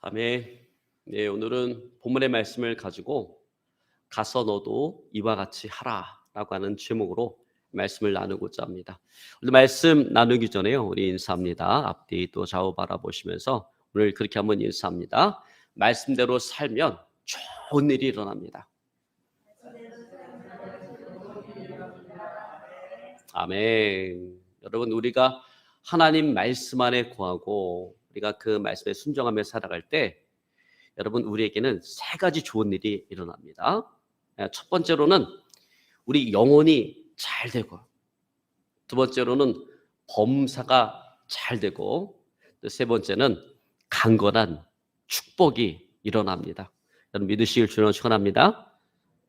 아멘. 네, 오늘은 본문의 말씀을 가지고 가서 너도 이와 같이 하라라고 하는 제목으로 말씀을 나누고자 합니다. 오늘 말씀 나누기 전에요, 우리 인사합니다. 앞뒤 또 좌우 바라보시면서 오늘 그렇게 한번 인사합니다. 말씀대로 살면 좋은 일이 일어납니다. 아멘. 여러분, 우리가 하나님 말씀 안에 거하고 우리가 그 말씀에 순종하며 살아갈 때 여러분, 우리에게는 세 가지 좋은 일이 일어납니다. 첫 번째로는 우리 영혼이 잘 되고, 두 번째로는 범사가 잘 되고, 또 세 번째는 강건한 축복이 일어납니다. 여러분, 믿으시길 주님으로 축원합니다.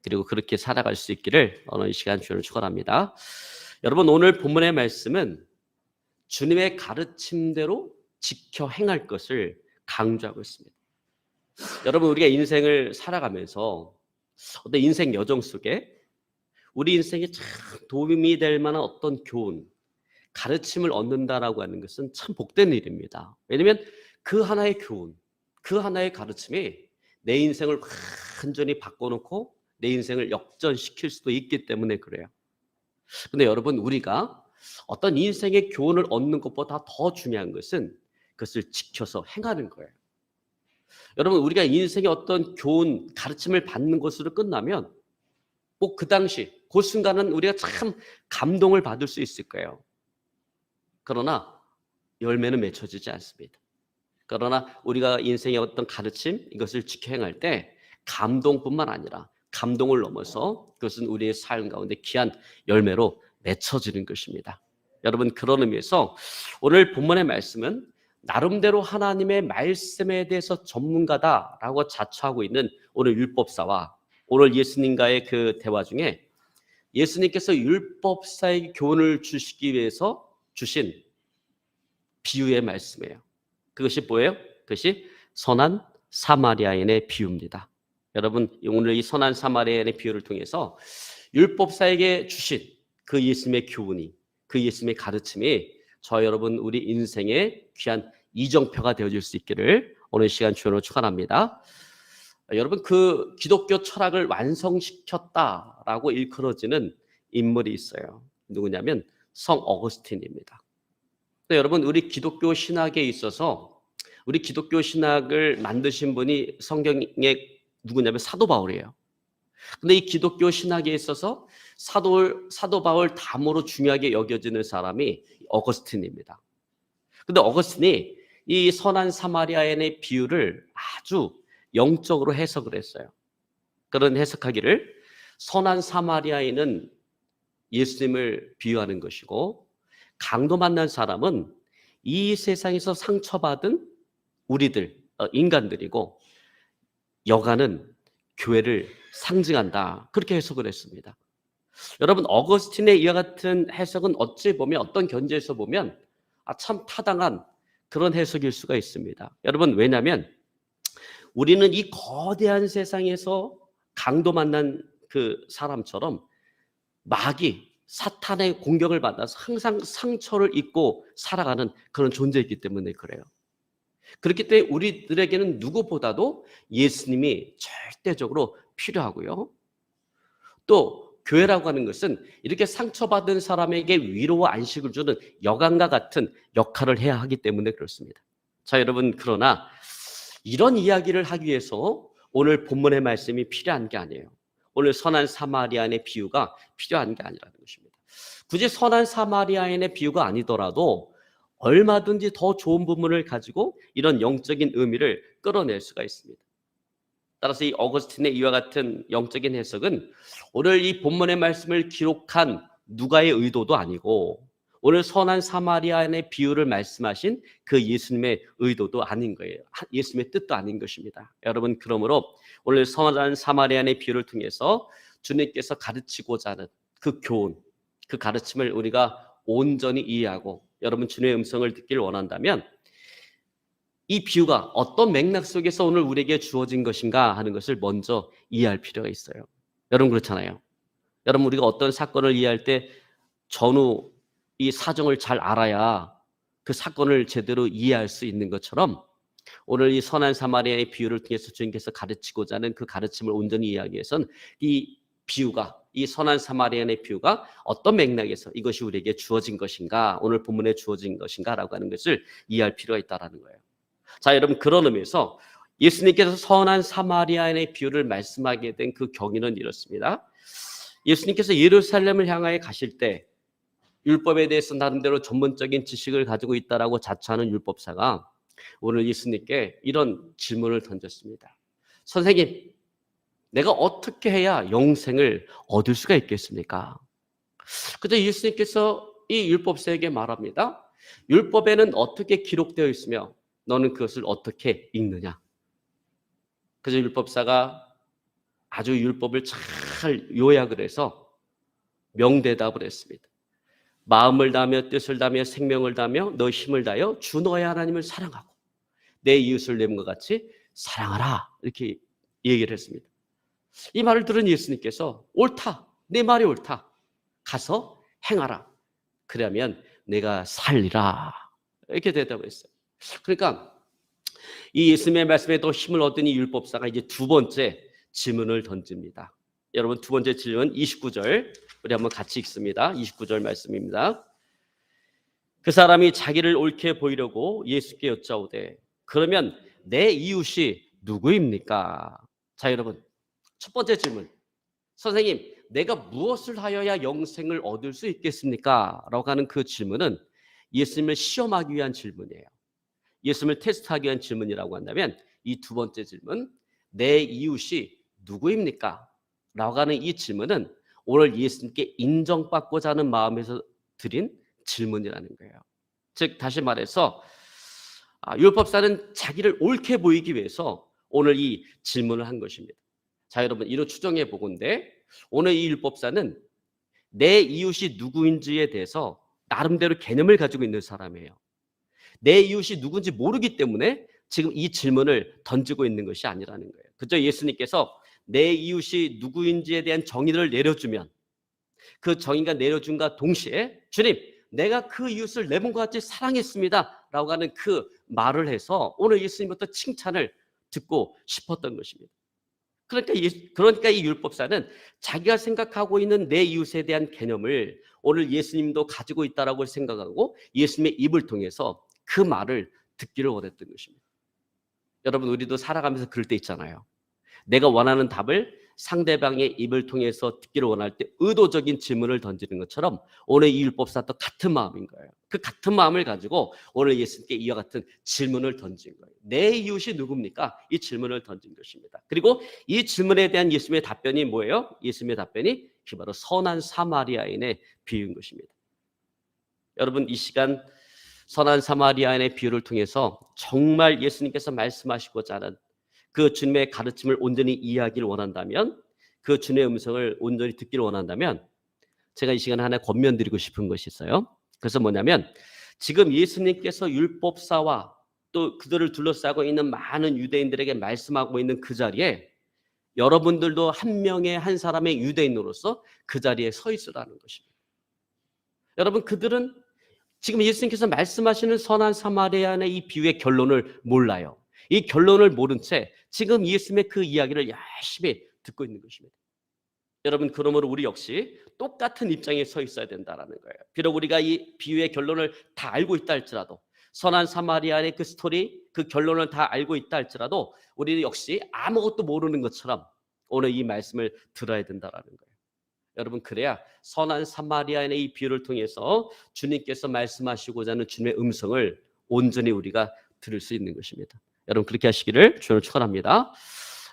그리고 그렇게 살아갈 수 있기를 어느 시간 주님으로 축원합니다. 여러분, 오늘 본문의 말씀은 주님의 가르침대로 지켜 행할 것을 강조하고 있습니다. 여러분, 우리가 인생을 살아가면서 어떤 인생 여정 속에 우리 인생에 참 도움이 될 만한 어떤 교훈, 가르침을 얻는다라고 하는 것은 참 복된 일입니다. 왜냐하면 그 하나의 교훈, 그 하나의 가르침이 내 인생을 완전히 바꿔놓고 내 인생을 역전시킬 수도 있기 때문에 그래요. 근데 여러분, 우리가 어떤 인생의 교훈을 얻는 것보다 더 중요한 것은 그것을 지켜서 행하는 거예요. 여러분, 우리가 인생의 어떤 교훈, 가르침을 받는 것으로 끝나면 꼭 그 당시, 그 순간은 우리가 참 감동을 받을 수 있을 거예요. 그러나 열매는 맺혀지지 않습니다. 그러나 우리가 인생의 어떤 가르침, 이것을 지켜 행할 때 감동뿐만 아니라 감동을 넘어서 그것은 우리의 삶 가운데 귀한 열매로 맺혀지는 것입니다. 여러분, 그런 의미에서 오늘 본문의 말씀은 나름대로 하나님의 말씀에 대해서 전문가다라고 자처하고 있는 오늘 율법사와 오늘 예수님과의 그 대화 중에 예수님께서 율법사에게 교훈을 주시기 위해서 주신 비유의 말씀이에요. 그것이 뭐예요? 그것이 선한 사마리아인의 비유입니다. 여러분, 오늘 이 선한 사마리아인의 비유를 통해서 율법사에게 주신 그 예수님의 교훈이, 그 예수님의 가르침이 저 여러분 우리 인생의 귀한 이정표가 되어질 수 있기를 오늘 시간 주님으로 축원합니다. 여러분, 그 기독교 철학을 완성시켰다라고 일컬어지는 인물이 있어요. 누구냐면 성 어거스틴입니다. 여러분, 우리 기독교 신학에 있어서 우리 기독교 신학을 만드신 분이 성경에 누구냐면 사도 바울이에요. 근데 이 기독교 신학에 있어서 사도 바울 다음으로 중요하게 여겨지는 사람이 어거스틴입니다. 근데 어거스틴이 이 선한 사마리아인의 비유를 아주 영적으로 해석을 했어요. 그런 해석하기를 선한 사마리아인은 예수님을 비유하는 것이고 강도 만난 사람은 이 세상에서 상처받은 우리들, 인간들이고 여가는 교회를 상징한다. 그렇게 해석을 했습니다. 여러분, 어거스틴의 이와 같은 해석은 어찌 보면 어떤 견지에서 보면 참 타당한 그런 해석일 수가 있습니다. 여러분, 왜냐하면 우리는 이 거대한 세상에서 강도 만난 그 사람처럼 마귀, 사탄의 공격을 받아서 항상 상처를 입고 살아가는 그런 존재이기 때문에 그래요. 그렇기 때문에 우리들에게는 누구보다도 예수님이 절대적으로 필요하고요. 또 교회라고 하는 것은 이렇게 상처받은 사람에게 위로와 안식을 주는 여관과 같은 역할을 해야 하기 때문에 그렇습니다. 자, 여러분, 그러나 이런 이야기를 하기 위해서 오늘 본문의 말씀이 필요한 게 아니에요. 오늘 선한 사마리아인의 비유가 필요한 게 아니라는 것입니다. 굳이 선한 사마리아인의 비유가 아니더라도 얼마든지 더 좋은 부분을 가지고 이런 영적인 의미를 끌어낼 수가 있습니다. 따라서 이 어거스틴의 이와 같은 영적인 해석은 오늘 이 본문의 말씀을 기록한 누가의 의도도 아니고 오늘 선한 사마리아인의 비유를 말씀하신 그 예수님의 의도도 아닌 거예요. 예수님의 뜻도 아닌 것입니다. 여러분, 그러므로 오늘 선한 사마리아인의 비유를 통해서 주님께서 가르치고자 하는 그 교훈, 그 가르침을 우리가 온전히 이해하고 여러분 주님의 음성을 듣기를 원한다면 이 비유가 어떤 맥락 속에서 오늘 우리에게 주어진 것인가 하는 것을 먼저 이해할 필요가 있어요. 여러분, 그렇잖아요. 여러분, 우리가 어떤 사건을 이해할 때 전후 이 사정을 잘 알아야 그 사건을 제대로 이해할 수 있는 것처럼 오늘 이 선한 사마리아의 비유를 통해서 주님께서 가르치고자 하는 그 가르침을 온전히 이해하기 위해선 이 비유가, 이 선한 사마리아의 비유가 어떤 맥락에서 이것이 우리에게 주어진 것인가, 오늘 본문에 주어진 것인가라고 하는 것을 이해할 필요가 있다는 거예요. 자, 여러분, 그런 의미에서 예수님께서 선한 사마리아인의 비유를 말씀하게 된 그 경위는 이렇습니다. 예수님께서 예루살렘을 향하여 가실 때 율법에 대해서 나름대로 전문적인 지식을 가지고 있다라고 자처하는 율법사가 오늘 예수님께 이런 질문을 던졌습니다. 선생님, 내가 어떻게 해야 영생을 얻을 수가 있겠습니까? 그때 예수님께서 이 율법사에게 말합니다. 율법에는 어떻게 기록되어 있으며 너는 그것을 어떻게 읽느냐? 그래서 율법사가 아주 율법을 잘 요약을 해서 명대답을 했습니다. 마음을 다하며 뜻을 다하며 생명을 다하며 너 힘을 다하여 주 너의 하나님을 사랑하고 내 이웃을 내 몸과 같이 사랑하라, 이렇게 얘기를 했습니다. 이 말을 들은 예수님께서 옳다, 내 말이 옳다, 가서 행하라, 그러면 내가 살리라, 이렇게 대답을 했어요. 그러니까 이 예수님의 말씀에 더 힘을 얻은 이 율법사가 이제 두 번째 질문을 던집니다. 여러분, 두 번째 질문 29절 우리 한번 같이 읽습니다. 29절 말씀입니다. 그 사람이 자기를 옳게 보이려고 예수께 여짜오되 그러면 내 이웃이 누구입니까? 자, 여러분, 첫 번째 질문, 선생님, 내가 무엇을 하여야 영생을 얻을 수 있겠습니까? 라고 하는 그 질문은 예수님을 시험하기 위한 질문이에요. 예수님을 테스트하기 위한 질문이라고 한다면 이 두 번째 질문, 내 이웃이 누구입니까? 라고 하는 이 질문은 오늘 예수님께 인정받고자 하는 마음에서 드린 질문이라는 거예요. 즉, 다시 말해서 율법사는 자기를 옳게 보이기 위해서 오늘 이 질문을 한 것입니다. 자, 여러분, 이로 추정해 보건대 오늘 이 율법사는 내 이웃이 누구인지에 대해서 나름대로 개념을 가지고 있는 사람이에요. 내 이웃이 누군지 모르기 때문에 지금 이 질문을 던지고 있는 것이 아니라는 거예요. 그저 예수님께서 내 이웃이 누구인지에 대한 정의를 내려주면 그 정의가 내려준과 동시에 주님, 내가 그 이웃을 내 몸과 같이 사랑했습니다 라고 하는 그 말을 해서 오늘 예수님부터 칭찬을 듣고 싶었던 것입니다. 그러니까 이 율법사는 자기가 생각하고 있는 내 이웃에 대한 개념을 오늘 예수님도 가지고 있다라고 생각하고 예수님의 입을 통해서 그 말을 듣기를 원했던 것입니다. 여러분, 우리도 살아가면서 그럴 때 있잖아요. 내가 원하는 답을 상대방의 입을 통해서 듣기를 원할 때 의도적인 질문을 던지는 것처럼 오늘 이 율법사도 같은 마음인 거예요. 그 같은 마음을 가지고 오늘 예수님께 이와 같은 질문을 던진 거예요. 내 이웃이 누굽니까? 이 질문을 던진 것입니다. 그리고 이 질문에 대한 예수님의 답변이 뭐예요? 예수님의 답변이 바로 선한 사마리아인의 비유인 것입니다. 여러분, 이 시간 선한 사마리아인의 비유를 통해서 정말 예수님께서 말씀하시고자 하는 그 주님의 가르침을 온전히 이해하기를 원한다면, 그 주님의 음성을 온전히 듣기를 원한다면 제가 이 시간에 하나 권면드리고 싶은 것이 있어요. 그래서 뭐냐면 지금 예수님께서 율법사와 또 그들을 둘러싸고 있는 많은 유대인들에게 말씀하고 있는 그 자리에 여러분들도 한 명의 한 사람의 유대인으로서 그 자리에 서 있으라는 것입니다. 여러분, 그들은 지금 예수님께서 말씀하시는 선한 사마리아인의 이 비유의 결론을 몰라요. 이 결론을 모른 채 지금 예수님의 그 이야기를 열심히 듣고 있는 것입니다. 여러분, 그러므로 우리 역시 똑같은 입장에 서 있어야 된다는 거예요. 비록 우리가 이 비유의 결론을 다 알고 있다 할지라도, 선한 사마리아인의 그 스토리, 그 결론을 다 알고 있다 할지라도 우리는 역시 아무것도 모르는 것처럼 오늘 이 말씀을 들어야 된다는 거예요. 여러분, 그래야 선한 사마리아인의 이 비유를 통해서 주님께서 말씀하시고자 하는 주님의 음성을 온전히 우리가 들을 수 있는 것입니다. 여러분, 그렇게 하시기를 주님을 축원합니다.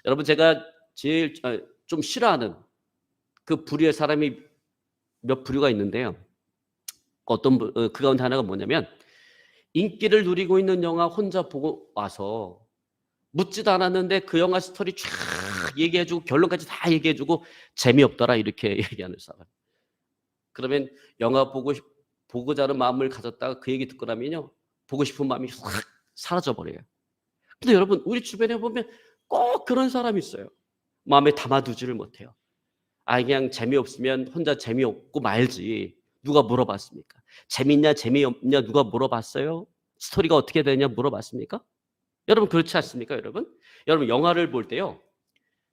여러분, 제가 제일 좀 싫어하는 그 부류의 사람이 몇 부류가 있는데요. 그 가운데 하나가 뭐냐면 인기를 누리고 있는 영화 혼자 보고 와서 묻지도 않았는데 그 영화 스토리 쫙 얘기해주고 결론까지 다 얘기해주고 재미없더라, 이렇게 얘기하는 사람. 그러면 영화 보고자 하는 마음을 가졌다가 그 얘기 듣고 나면요, 보고 싶은 마음이 확 사라져버려요. 근데 여러분, 우리 주변에 보면 꼭 그런 사람이 있어요. 마음에 담아두지를 못해요. 그냥 재미없으면 혼자 재미없고 말지 누가 물어봤습니까? 재밌냐 재미없냐 누가 물어봤어요? 스토리가 어떻게 되냐 물어봤습니까? 여러분 그렇지 않습니까, 여러분? 여러분 영화를 볼 때요.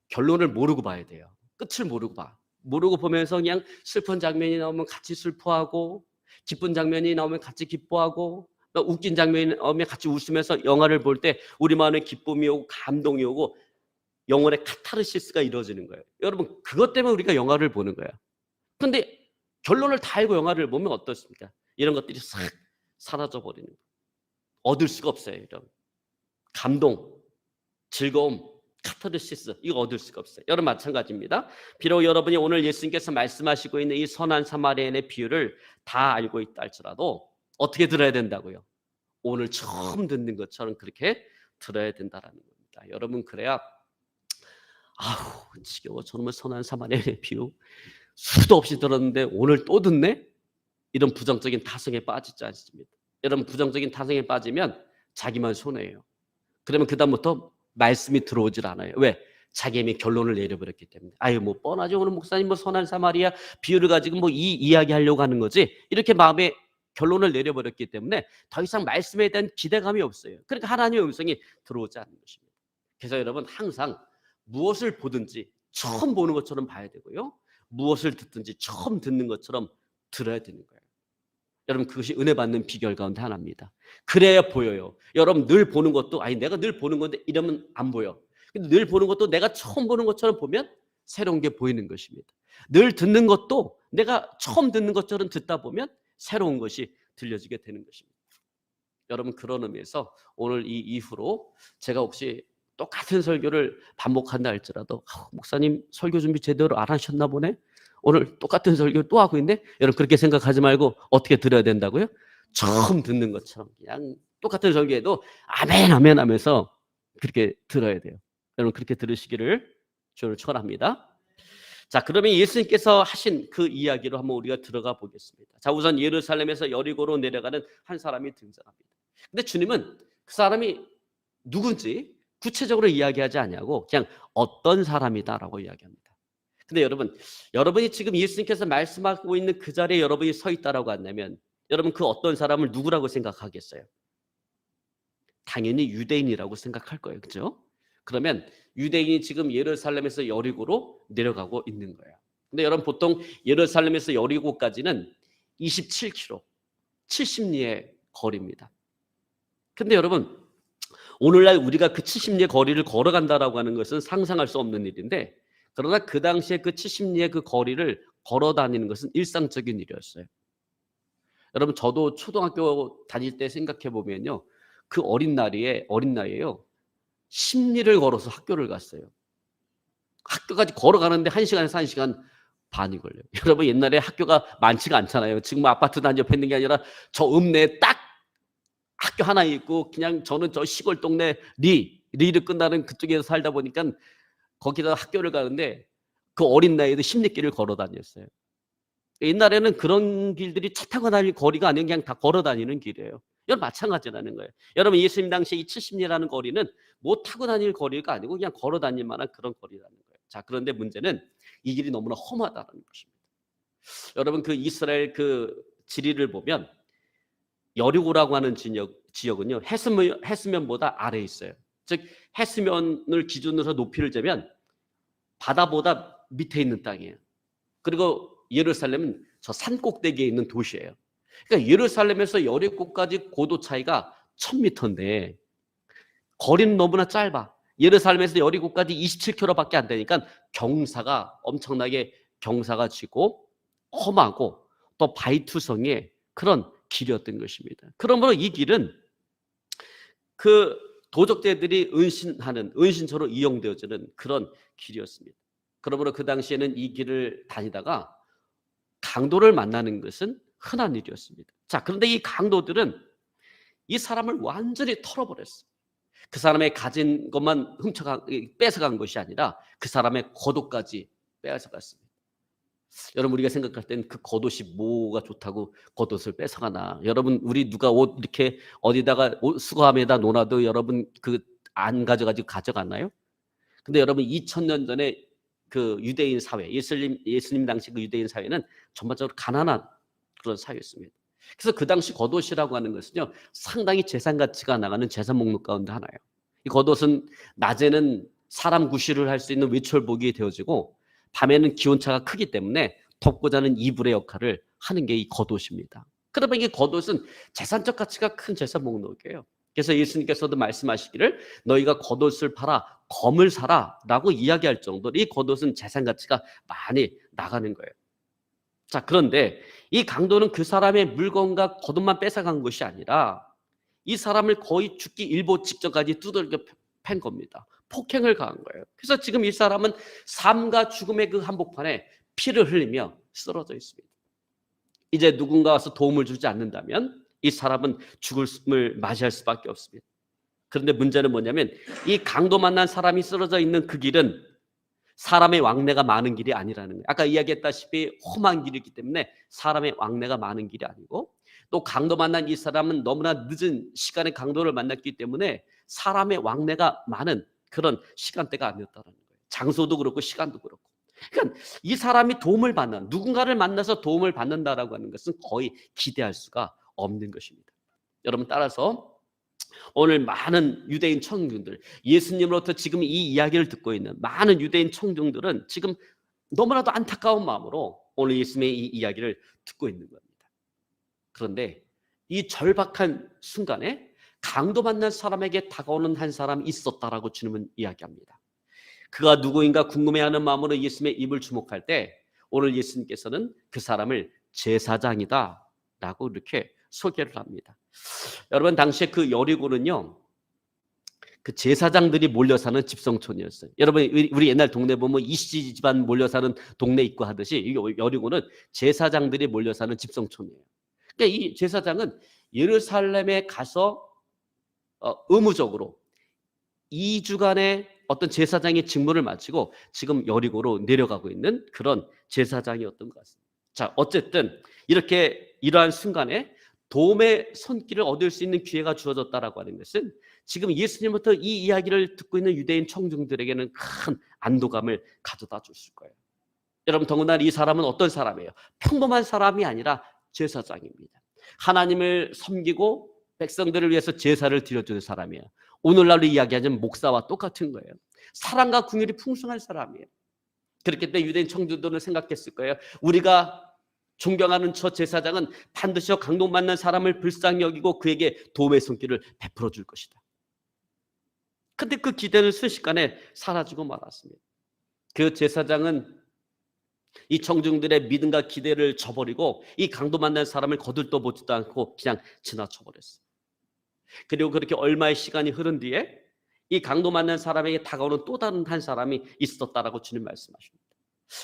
결론을 모르고 봐야 돼요. 끝을 모르고 봐. 모르고 보면서 그냥 슬픈 장면이 나오면 같이 슬퍼하고 기쁜 장면이 나오면 같이 기뻐하고 또 웃긴 장면이 나오면 같이 웃으면서 영화를 볼 때 우리 마음에 기쁨이 오고 감동이 오고 영혼의 카타르시스가 이루어지는 거예요. 여러분 그것 때문에 우리가 영화를 보는 거예요. 그런데 결론을 다 알고 영화를 보면 어떻습니까? 이런 것들이 싹 사라져 버리는 거예요. 얻을 수가 없어요. 이런 감동, 즐거움, 카타르시스 이거 얻을 수가 없어요. 여러분 마찬가지입니다. 비록 여러분이 오늘 예수님께서 말씀하시고 있는 이 선한 사마리아인의 비유를 다 알고 있다 할지라도 어떻게 들어야 된다고요? 오늘 처음 듣는 것처럼 그렇게 들어야 된다라는 겁니다. 여러분 그래야 아우 지겨워 저놈의 선한 사마리아인의 비유 수도 없이 들었는데 오늘 또 듣네? 이런 부정적인 타성에 빠지지 않습니다. 여러분 부정적인 타성에 빠지면 자기만 손해예요. 그러면 그다음부터 말씀이 들어오질 않아요. 왜? 자기 이미 결론을 내려버렸기 때문에. 아유 뭐 뻔하죠. 오늘 목사님 뭐 선한 사마리아 비유를 가지고 뭐 이 이야기 하려고 하는 거지. 이렇게 마음에 결론을 내려버렸기 때문에 더 이상 말씀에 대한 기대감이 없어요. 그러니까 하나님의 음성이 들어오지 않는 것입니다. 그래서 여러분 항상 무엇을 보든지 처음 보는 것처럼 봐야 되고요. 무엇을 듣든지 처음 듣는 것처럼 들어야 되는 거예요. 여러분 그것이 은혜 받는 비결 가운데 하나입니다. 그래야 보여요. 여러분 늘 보는 것도 아니 내가 늘 보는 건데 이러면 안 보여. 근데 늘 보는 것도 내가 처음 보는 것처럼 보면 새로운 게 보이는 것입니다. 늘 듣는 것도 내가 처음 듣는 것처럼 듣다 보면 새로운 것이 들려지게 되는 것입니다. 여러분 그런 의미에서 오늘 이 이후로 제가 혹시 똑같은 설교를 반복한다 할지라도 목사님 설교 준비 제대로 안 하셨나 보네. 오늘 똑같은 설교 또 하고 있네. 여러분 그렇게 생각하지 말고 어떻게 들어야 된다고요? 처음 듣는 것처럼 그냥 똑같은 설교에도 아멘 아멘 하면서 그렇게 들어야 돼요. 여러분 그렇게 들으시기를 주를 축원합니다. 자, 그러면 예수님께서 하신 그 이야기로 한번 우리가 들어가 보겠습니다. 자, 우선 예루살렘에서 여리고로 내려가는 한 사람이 등장합니다. 근데 주님은 그 사람이 누군지 구체적으로 이야기하지 않냐고 그냥 어떤 사람이다라고 이야기합니다. 근데 여러분, 여러분이 지금 예수님께서 말씀하고 있는 그 자리에 여러분이 서 있다라고 한다면 여러분 그 어떤 사람을 누구라고 생각하겠어요? 당연히 유대인이라고 생각할 거예요. 그렇죠? 그러면 유대인이 지금 예루살렘에서 여리고로 내려가고 있는 거예요. 근데 여러분 보통 예루살렘에서 여리고까지는 27km, 70리의 거리입니다. 근데 여러분 오늘날 우리가 그 70리의 거리를 걸어간다라고 하는 것은 상상할 수 없는 일인데 그러나 그 당시에 그 70리의 그 거리를 걸어 다니는 것은 일상적인 일이었어요. 여러분 저도 초등학교 다닐 때 생각해 보면요. 그 어린 나이에요. 10리를 걸어서 학교를 갔어요. 학교까지 걸어가는데 1시간에서 1시간 반이 걸려요. 여러분 옛날에 학교가 많지가 않잖아요. 지금 아파트 단지 옆에 있는 게 아니라 저 읍내에 딱 학교 하나 있고 그냥 저는 저 시골 동네 리를 끝나는 그쪽에서 살다 보니까 거기다 학교를 가는데 그 어린 나이에도 10리길을 걸어 다녔어요. 옛날에는 그런 길들이 차 타고 다닐 거리가 아니고 그냥 다 걸어 다니는 길이에요. 여러분 마찬가지라는 거예요. 여러분 예수님 당시에 이 70리라는 거리는 뭐 타고 다닐 거리가 아니고 그냥 걸어 다닐 만한 그런 거리라는 거예요. 자, 그런데 문제는 이 길이 너무나 험하다는 것입니다. 여러분 그 이스라엘 그 지리를 보면 여리고라고 하는 지역은요 해수면보다 아래에 있어요. 즉 해수면을 기준으로 높이를 재면 바다보다 밑에 있는 땅이에요. 그리고 예루살렘은 저 산 꼭대기에 있는 도시예요. 그러니까 예루살렘에서 여리고까지 고도 차이가 1000m인데 거리는 너무나 짧아. 예루살렘에서 여리고까지 27km밖에 안 되니까 경사가 엄청나게 경사가 지고 험하고 또 바위투성의 그런 길이었던 것입니다. 그러므로 이 길은 그 도적대들이 은신처로 이용되어지는 그런 길이었습니다. 그러므로 그 당시에는 이 길을 다니다가 강도를 만나는 것은 흔한 일이었습니다. 자, 그런데 이 강도들은 이 사람을 완전히 털어버렸어요. 그 사람의 가진 것만 뺏어간 것이 아니라 그 사람의 겉옷까지 빼앗아갔습니다. 여러분 우리가 생각할 땐 그 겉옷이 뭐가 좋다고 겉옷을 뺏어가나. 여러분 우리 누가 옷 이렇게 어디다가 수거함에다 놓아도 여러분 그 안 가져가지고 가져갔나요? 근데 여러분 2000년 전에 그 유대인 사회, 예수님 당시 그 유대인 사회는 전반적으로 가난한 그런 사회였습니다. 그래서 그 당시 겉옷이라고 하는 것은요 상당히 재산 가치가 나가는 재산 목록 가운데 하나예요. 이 겉옷은 낮에는 사람 구실을 할 수 있는 외출복이 되어지고 밤에는 기온차가 크기 때문에 덮고 자는 이불의 역할을 하는 게 이 겉옷입니다. 그러면 이 겉옷은 재산적 가치가 큰 재산 목록이에요. 그래서 예수님께서도 말씀하시기를 너희가 겉옷을 팔아 검을 사라 라고 이야기할 정도로 이 겉옷은 재산 가치가 많이 나가는 거예요. 자, 그런데 이 강도는 그 사람의 물건과 겉옷만 뺏어간 것이 아니라 이 사람을 거의 죽기 일보 직전까지 두들겨 팬 겁니다. 폭행을 가한 거예요. 그래서 지금 이 사람은 삶과 죽음의 그 한복판에 피를 흘리며 쓰러져 있습니다. 이제 누군가 와서 도움을 주지 않는다면 이 사람은 죽음을 맞이할 수밖에 없습니다. 그런데 문제는 뭐냐면 이 강도 만난 사람이 쓰러져 있는 그 길은 사람의 왕래가 많은 길이 아니라는 거예요. 아까 이야기했다시피 험한 길이기 때문에 사람의 왕래가 많은 길이 아니고, 또 강도 만난 이 사람은 너무나 늦은 시간에 강도를 만났기 때문에 사람의 왕래가 많은 그런 시간대가 아니었다는 거예요. 장소도 그렇고 시간도 그렇고. 그러니까 이 사람이 도움을 받는, 누군가를 만나서 도움을 받는다라고 하는 것은 거의 기대할 수가 없는 것입니다. 여러분, 따라서 오늘 많은 유대인 청중들, 예수님으로부터 지금 이 이야기를 듣고 있는 많은 유대인 청중들은 지금 너무나도 안타까운 마음으로 오늘 예수님의 이 이야기를 듣고 있는 겁니다. 그런데 이 절박한 순간에 강도 만난 사람에게 다가오는 한 사람이 있었다라고 주님은 이야기합니다. 그가 누구인가 궁금해하는 마음으로 예수님의 입을 주목할 때 오늘 예수님께서는 그 사람을 제사장이다 라고 이렇게 소개를 합니다. 여러분, 당시에 그 여리고는요, 그 제사장들이 몰려 사는 집성촌이었어요. 여러분, 우리 옛날 동네 보면 이씨 집안 몰려 사는 동네 있고 하듯이 이 여리고는 제사장들이 몰려 사는 집성촌이에요. 그러니까 이 제사장은 예루살렘에 가서 의무적으로 2주간의 어떤 제사장의 직무를 마치고 지금 여리고로 내려가고 있는 그런 제사장이었던 것 같습니다. 자, 어쨌든 이렇게 이러한 순간에 도움의 손길을 얻을 수 있는 기회가 주어졌다라고 하는 것은 지금 예수님부터 이 이야기를 듣고 있는 유대인 청중들에게는 큰 안도감을 가져다 줬을 거예요. 여러분, 더군다나 이 사람은 어떤 사람이에요? 평범한 사람이 아니라 제사장입니다. 하나님을 섬기고 백성들을 위해서 제사를 드려주는 사람이에요. 오늘날로 이야기하자면 목사와 똑같은 거예요. 사랑과 긍휼이 풍성한 사람이에요. 그렇기 때문에 유대인 청중들은 생각했을 거예요. 우리가 존경하는 저 제사장은 반드시 강도 만난 사람을 불쌍히 여기고 그에게 도움의 손길을 베풀어 줄 것이다. 근데 그 기대는 순식간에 사라지고 말았습니다. 그 제사장은 이 청중들의 믿음과 기대를 저버리고 이 강도 만난 사람을 거들떠 보지도 않고 그냥 지나쳐 버렸어요. 그리고 그렇게 얼마의 시간이 흐른 뒤에 이 강도 만난 사람에게 다가오는 또 다른 한 사람이 있었다라고 주님 말씀하십니다.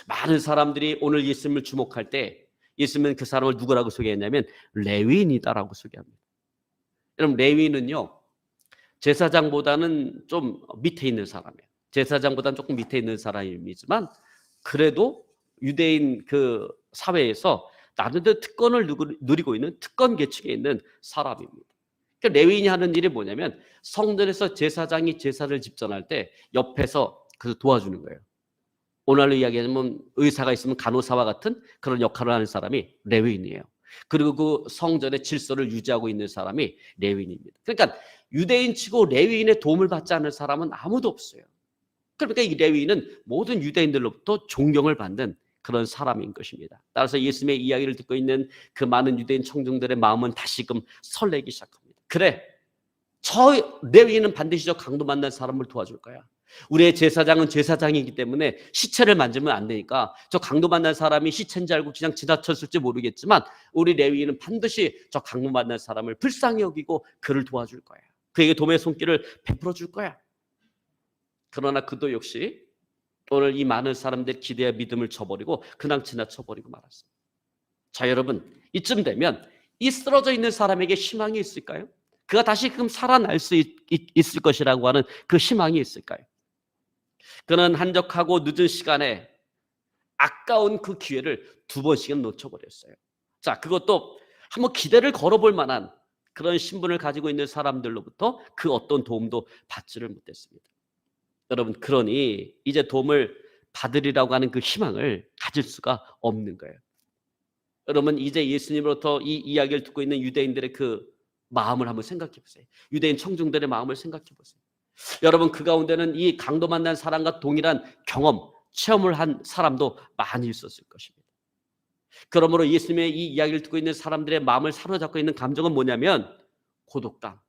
많은 사람들이 오늘 예수님을 주목할 때 예수님은 그 사람을 누구라고 소개했냐면 레위인이다라고 소개합니다. 여러분, 레위인은요, 제사장보다는 좀 밑에 있는 사람이에요. 제사장보다는 조금 밑에 있는 사람이지만 그래도 유대인 그 사회에서 나름대로 특권을 누리고 있는 특권 계층에 있는 사람입니다. 그러니까 레위인이 하는 일이 뭐냐면 성전에서 제사장이 제사를 집전할 때 옆에서 그 도와주는 거예요. 오늘날로 이야기하면 의사가 있으면 간호사와 같은 그런 역할을 하는 사람이 레위인이에요. 그리고 그 성전의 질서를 유지하고 있는 사람이 레위인입니다. 그러니까 유대인치고 레위인의 도움을 받지 않을 사람은 아무도 없어요. 그러니까 이 레위인은 모든 유대인들로부터 존경을 받는 그런 사람인 것입니다. 따라서 예수님의 이야기를 듣고 있는 그 많은 유대인 청중들의 마음은 다시금 설레기 시작합니다. 그래, 저 레위인은 반드시 저 강도 만난 사람을 도와줄 거야. 우리의 제사장은 제사장이기 때문에 시체를 만지면 안 되니까 저 강도 만난 사람이 시체인지 알고 그냥 지나쳤을지 모르겠지만 우리 레위인은 반드시 저 강도 만난 사람을 불쌍히 여기고 그를 도와줄 거야. 그에게 도움의 손길을 베풀어 줄 거야. 그러나 그도 역시 오늘 이 많은 사람들의 기대와 믿음을 저버리고 그냥 지나쳐버리고 말았습니다. 자, 여러분, 이쯤 되면 이 쓰러져 있는 사람에게 희망이 있을까요? 그가 다시금 살아날 수 있을 것이라고 하는 그 희망이 있을까요? 그는 한적하고 늦은 시간에 아까운 그 기회를 2번씩은 놓쳐버렸어요. 자, 그것도 한번 기대를 걸어볼 만한 그런 신분을 가지고 있는 사람들로부터 그 어떤 도움도 받지를 못했습니다. 여러분, 그러니 이제 도움을 받으리라고 하는 그 희망을 가질 수가 없는 거예요. 여러분, 이제 예수님으로부터 이 이야기를 듣고 있는 유대인들의 그 마음을 한번 생각해 보세요. 유대인 청중들의 마음을 생각해 보세요. 여러분 그 가운데는 이 강도 만난 사람과 동일한 경험, 체험을 한 사람도 많이 있었을 것입니다. 그러므로 예수님의 이 이야기를 듣고 있는 사람들의 마음을 사로잡고 있는 감정은 뭐냐면 고독감,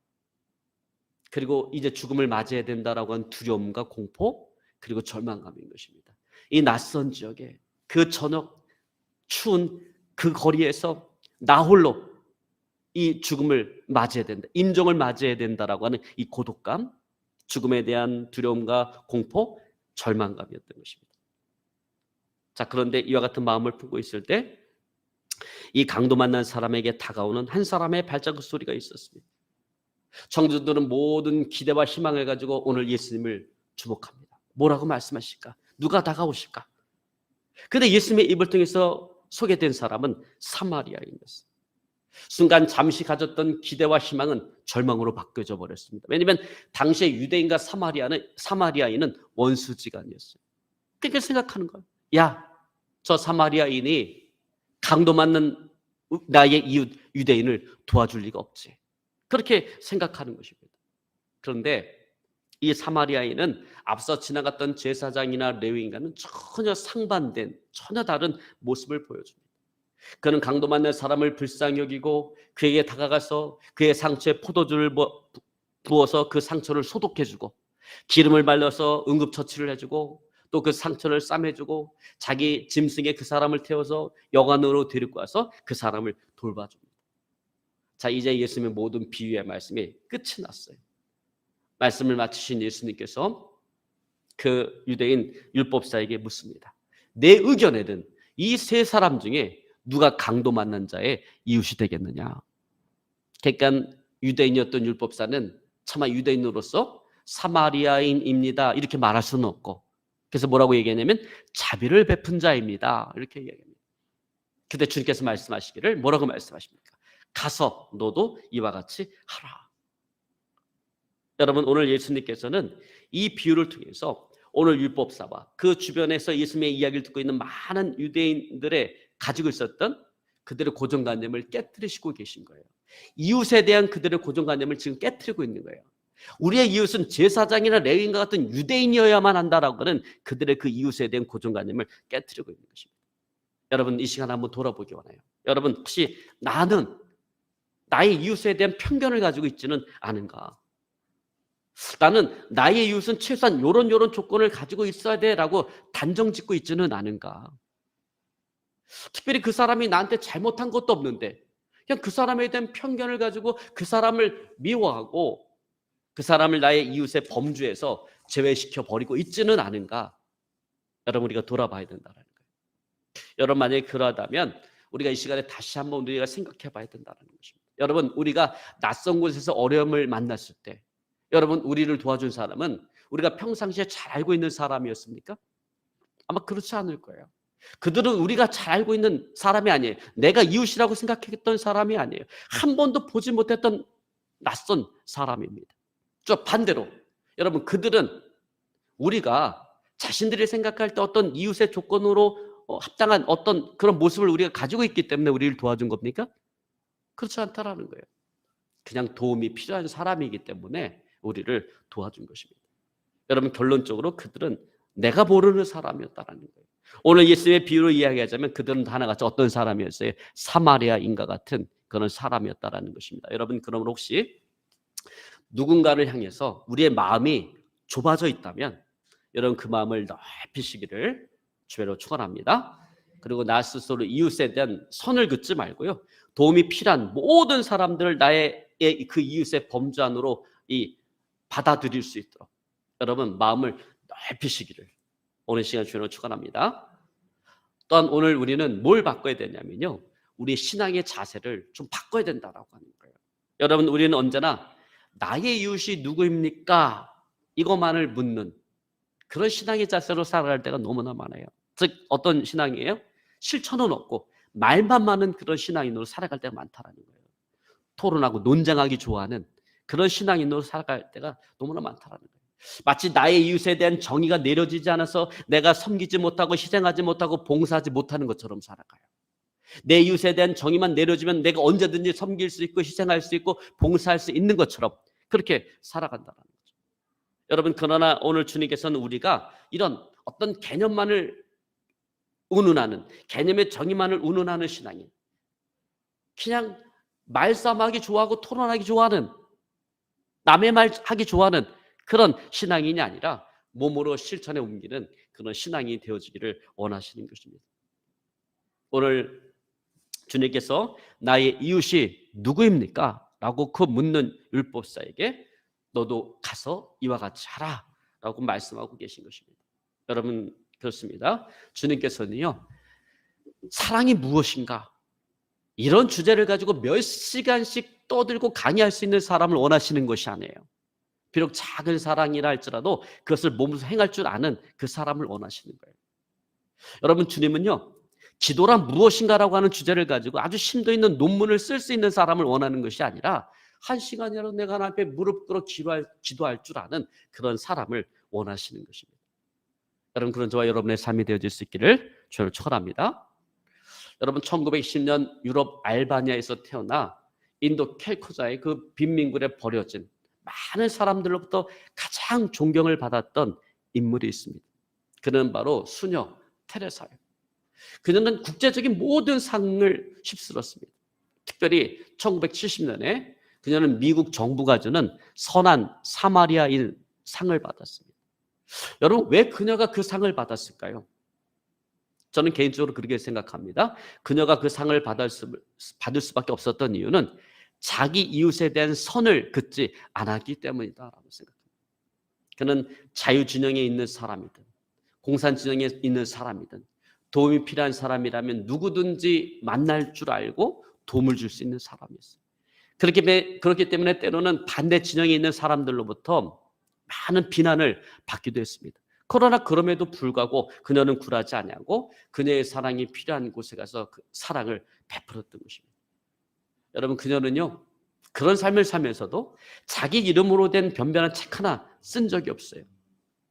그리고 이제 죽음을 맞이해야 된다라고 하는 두려움과 공포, 그리고 절망감인 것입니다. 이 낯선 지역에 그 저녁 추운 그 거리에서 나 홀로 이 죽음을 맞이해야 된다, 임종을 맞이해야 된다라고 하는 이 고독감, 죽음에 대한 두려움과 공포, 절망감이었던 것입니다. 자, 그런데 이와 같은 마음을 품고 있을 때 이 강도 만난 사람에게 다가오는 한 사람의 발자국 소리가 있었습니다. 청중들은 모든 기대와 희망을 가지고 오늘 예수님을 주목합니다. 뭐라고 말씀하실까? 누가 다가오실까? 그런데 예수님의 입을 통해서 소개된 사람은 사마리아인이었어요. 순간 잠시 가졌던 기대와 희망은 절망으로 바뀌어져 버렸습니다. 왜냐하면 당시에 유대인과 사마리아인은 원수지간이었어요. 그렇게 생각하는 거예요. 야, 저 사마리아인이 강도 맞는 나의 이웃 유대인을 도와줄 리가 없지. 그렇게 생각하는 것입니다. 그런데 이 사마리아인은 앞서 지나갔던 제사장이나 레위인과는 전혀 상반된, 전혀 다른 모습을 보여줍니다. 그는 강도 만난 사람을 불쌍히 여기고 그에게 다가가서 그의 상처에 포도주를 부어서 그 상처를 소독해주고 기름을 발라서 응급처치를 해주고 또 그 상처를 싸매주고 자기 짐승에 그 사람을 태워서 여관으로 데리고 와서 그 사람을 돌봐줍니다. 자, 이제 예수님의 모든 비유의 말씀이 끝이 났어요. 말씀을 마치신 예수님께서 그 유대인 율법사에게 묻습니다. 내 의견에는 이 세 사람 중에 누가 강도 만난 자의 이웃이 되겠느냐? 그러니까 유대인이었던 율법사는 차마 유대인으로서 사마리아인입니다 이렇게 말할 수는 없고, 그래서 뭐라고 얘기하냐면 자비를 베푼 자입니다 이렇게 얘기합니다. 그때 주님께서 말씀하시기를 뭐라고 말씀하십니까? 가서 너도 이와 같이 하라. 여러분, 오늘 예수님께서는 이 비유를 통해서 오늘 율법사와 그 주변에서 예수님의 이야기를 듣고 있는 많은 유대인들의 가지고 있었던 그들의 고정관념을 깨뜨리시고 계신 거예요. 이웃에 대한 그들의 고정관념을 지금 깨뜨리고 있는 거예요. 우리의 이웃은 제사장이나 레위인과 같은 유대인이어야만 한다라고 하는 그들의 그 이웃에 대한 고정관념을 깨뜨리고 있는 것입니다. 여러분, 이 시간 한번 돌아보기 원해요. 여러분, 혹시 나는 나의 이웃에 대한 편견을 가지고 있지는 않은가? 나는 나의 이웃은 최소한 요런 조건을 가지고 있어야 돼라고 단정 짓고 있지는 않은가? 특별히 그 사람이 나한테 잘못한 것도 없는데 그냥 그 사람에 대한 편견을 가지고 그 사람을 미워하고 그 사람을 나의 이웃의 범주에서 제외시켜 버리고 있지는 않은가? 여러분, 우리가 돌아봐야 된다는 거예요. 여러분, 만약에 그러하다면 우리가 이 시간에 다시 한번 우리가 생각해 봐야 된다는 것입니다. 여러분, 우리가 낯선 곳에서 어려움을 만났을 때 여러분, 우리를 도와준 사람은 우리가 평상시에 잘 알고 있는 사람이었습니까? 아마 그렇지 않을 거예요. 그들은 우리가 잘 알고 있는 사람이 아니에요. 내가 이웃이라고 생각했던 사람이 아니에요. 한 번도 보지 못했던 낯선 사람입니다. 저 반대로 여러분, 그들은 우리가 자신들이 생각할 때 어떤 이웃의 조건으로 합당한 어떤 그런 모습을 우리가 가지고 있기 때문에 우리를 도와준 겁니까? 그렇지 않다라는 거예요. 그냥 도움이 필요한 사람이기 때문에 우리를 도와준 것입니다. 여러분, 결론적으로 그들은 내가 모르는 사람이었다라는 거예요. 오늘 예수님의 비유로 이야기하자면 그들은 하나같이 어떤 사람이었어요? 사마리아인과 같은 그런 사람이었다라는 것입니다. 여러분, 그러면 혹시 누군가를 향해서 우리의 마음이 좁아져 있다면 여러분, 그 마음을 넓히시기를 주의로 축원합니다. 그리고 나 스스로 이웃에 대한 선을 긋지 말고요, 도움이 필요한 모든 사람들을 나의 그 이웃의 범주 안으로 받아들일 수 있도록 여러분 마음을 넓히시기를 오늘 시간 주의로 축원합니다. 또한 오늘 우리는 뭘 바꿔야 되냐면요, 우리 신앙의 자세를 좀 바꿔야 된다라고 하는 거예요. 여러분, 우리는 언제나 나의 이웃이 누구입니까? 이것만을 묻는 그런 신앙의 자세로 살아갈 때가 너무나 많아요. 즉, 어떤 신앙이에요? 실천은 없고 말만 많은 그런 신앙인으로 살아갈 때가 많다라는 거예요. 토론하고 논쟁하기 좋아하는 그런 신앙인으로 살아갈 때가 너무나 많다라는 거예요. 마치 나의 이웃에 대한 정의가 내려지지 않아서 내가 섬기지 못하고 희생하지 못하고 봉사하지 못하는 것처럼 살아가요. 내 이웃에 대한 정의만 내려지면 내가 언제든지 섬길 수 있고 희생할 수 있고 봉사할 수 있는 것처럼 그렇게 살아간다는 거죠. 여러분, 그러나 오늘 주님께서는 우리가 이런 어떤 개념만을 운운하는, 개념의 정의만을 운운하는 신앙이, 그냥 말싸움하기 좋아하고 토론하기 좋아하는, 남의 말 하기 좋아하는 그런 신앙인이 아니라 몸으로 실천에 옮기는 그런 신앙이 되어지기를 원하시는 것입니다. 오늘 주님께서 나의 이웃이 누구입니까? 라고 그 묻는 율법사에게 너도 가서 이와 같이 하라 라고 말씀하고 계신 것입니다. 여러분, 그렇습니다. 주님께서는요, 사랑이 무엇인가, 이런 주제를 가지고 몇 시간씩 떠들고 강의할 수 있는 사람을 원하시는 것이 아니에요. 비록 작은 사랑이라 할지라도 그것을 몸소 행할 줄 아는 그 사람을 원하시는 거예요. 여러분, 주님은요, 기도란 무엇인가라고 하는 주제를 가지고 아주 심도 있는 논문을 쓸 수 있는 사람을 원하는 것이 아니라 1시간이라도 내가 하나님 앞에 무릎 꿇어 기도할 줄 아는 그런 사람을 원하시는 것입니다. 여러분, 그런 저와 여러분의 삶이 되어질 수 있기를 주를 축원합니다. 여러분, 1910년 유럽 알바니아에서 태어나 인도 캘쿠타의 그 빈민굴에 버려진 많은 사람들로부터 가장 존경을 받았던 인물이 있습니다. 그는 바로 수녀 테레사예요. 그녀는 국제적인 모든 상을 휩쓸었습니다. 특별히 1970년에 그녀는 미국 정부가 주는 선한 사마리아인 상을 받았습니다. 여러분, 왜 그녀가 그 상을 받았을까요? 저는 개인적으로 그렇게 생각합니다. 그녀가 그 상을 받을 수밖에 없었던 이유는 자기 이웃에 대한 선을 긋지 않았기 때문이다라고 생각합니다. 그는 자유진영에 있는 사람이든 공산진영에 있는 사람이든 도움이 필요한 사람이라면 누구든지 만날 줄 알고 도움을 줄 수 있는 사람이었어요. 그렇기 때문에 때로는 반대 진영에 있는 사람들로부터 많은 비난을 받기도 했습니다. 그러나 그럼에도 불구하고 그녀는 굴하지 아니하고 그녀의 사랑이 필요한 곳에 가서 그 사랑을 베풀었던 것입니다. 여러분, 그녀는요, 그런 삶을 살면서도 자기 이름으로 된 변변한 책 하나 쓴 적이 없어요.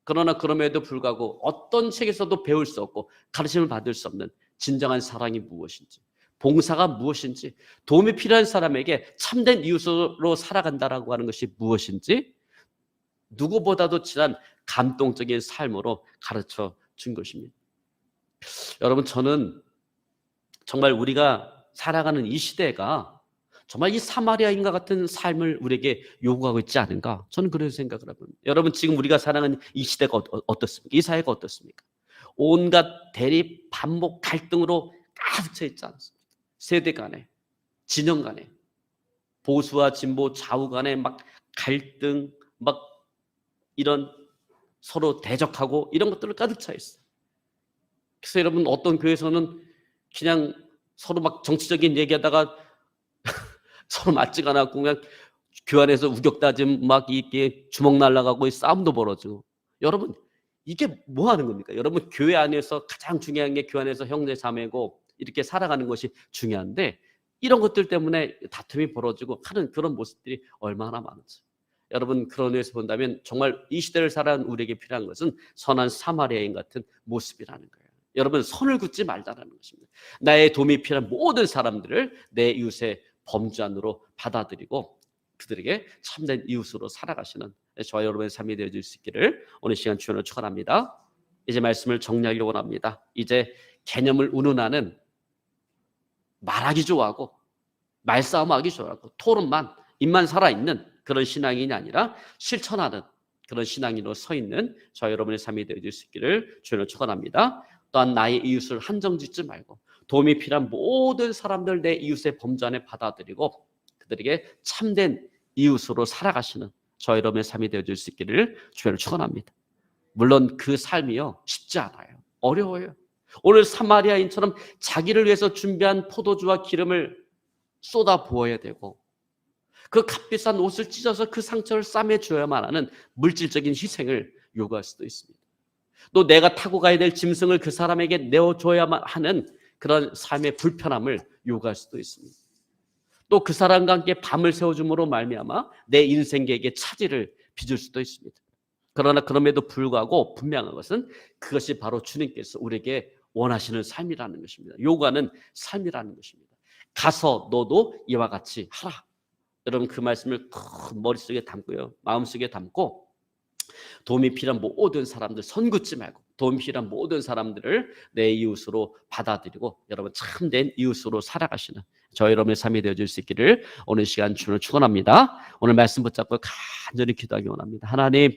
그러나 그럼에도 불구하고 어떤 책에서도 배울 수 없고 가르침을 받을 수 없는 진정한 사랑이 무엇인지, 봉사가 무엇인지, 도움이 필요한 사람에게 참된 이웃으로 살아간다라고 하는 것이 무엇인지 누구보다도 진한 감동적인 삶으로 가르쳐 준 것입니다. 여러분, 저는 정말 우리가 살아가는 이 시대가 정말 이 사마리아인과 같은 삶을 우리에게 요구하고 있지 않은가, 저는 그런 생각을 합니다. 여러분, 지금 우리가 살아가는 이 시대가 어떻습니까? 이 사회가 어떻습니까? 온갖 대립, 반목, 갈등으로 가득 차 있지 않습니까? 세대 간에, 진영 간에, 보수와 진보, 좌우 간에 막 갈등, 막 이런 서로 대적하고 이런 것들을 가득 차 있어요. 그래서 여러분, 어떤 교회에서는 그냥 서로 막 정치적인 얘기하다가 서로 맞지가 않았고 그냥 교회 안에서 우격다짐 막 이렇게 주먹 날라가고 싸움도 벌어지고. 여러분, 이게 뭐 하는 겁니까? 여러분, 교회 안에서 가장 중요한 게 교회 안에서 형제 자매고 이렇게 살아가는 것이 중요한데 이런 것들 때문에 다툼이 벌어지고 하는 그런 모습들이 얼마나 많은지. 여러분, 그런 의미에서 본다면 정말 이 시대를 살아가는 우리에게 필요한 것은 선한 사마리아인 같은 모습이라는 거예요. 여러분, 선을 긋지 말자라는 것입니다. 나의 도움이 필요한 모든 사람들을 내 이웃의 범주안으로 받아들이고 그들에게 참된 이웃으로 살아가시는 저와 여러분의 삶이 되어질 수 있기를 오늘 시간 주님을 축원합니다. 이제 말씀을 정리하기 원합니다. 이제 개념을 운운하는, 말하기 좋아하고 말싸움하기 좋아하고 토론만, 입만 살아있는 그런 신앙인이 아니라 실천하는 그런 신앙인으로 서 있는 저와 여러분의 삶이 되어질 수 있기를 주님을 축원합니다. 또한 나의 이웃을 한정짓지 말고 도움이 필요한 모든 사람들 내 이웃의 범주 안에 받아들이고 그들에게 참된 이웃으로 살아가시는 저와 여러분의 삶이 되어질 수 있기를 주님을 축원합니다. 물론 그 삶이요, 쉽지 않아요. 어려워요. 오늘 사마리아인처럼 자기를 위해서 준비한 포도주와 기름을 쏟아 부어야 되고 그 값비싼 옷을 찢어서 그 상처를 싸매줘야만 하는 물질적인 희생을 요구할 수도 있습니다. 또 내가 타고 가야 될 짐승을 그 사람에게 내어줘야만 하는 그런 삶의 불편함을 요구할 수도 있습니다. 또 그 사람과 함께 밤을 새워줌으로 말미암아 내 인생계에게 차질을 빚을 수도 있습니다. 그러나 그럼에도 불구하고 분명한 것은 그것이 바로 주님께서 우리에게 원하시는 삶이라는 것입니다. 요구하는 삶이라는 것입니다. 가서 너도 이와 같이 하라. 여러분, 그 말씀을 머릿속에 담고요, 마음속에 담고 도움이 필요한 모든 사람들 선 긋지 말고 도움이 필요한 모든 사람들을 내 이웃으로 받아들이고 여러분 참된 이웃으로 살아가시는 저희 여러분의 삶이 되어줄 수 있기를 오늘 시간 주를 축원합니다. 오늘 말씀 붙잡고 간절히 기도하기 원합니다. 하나님,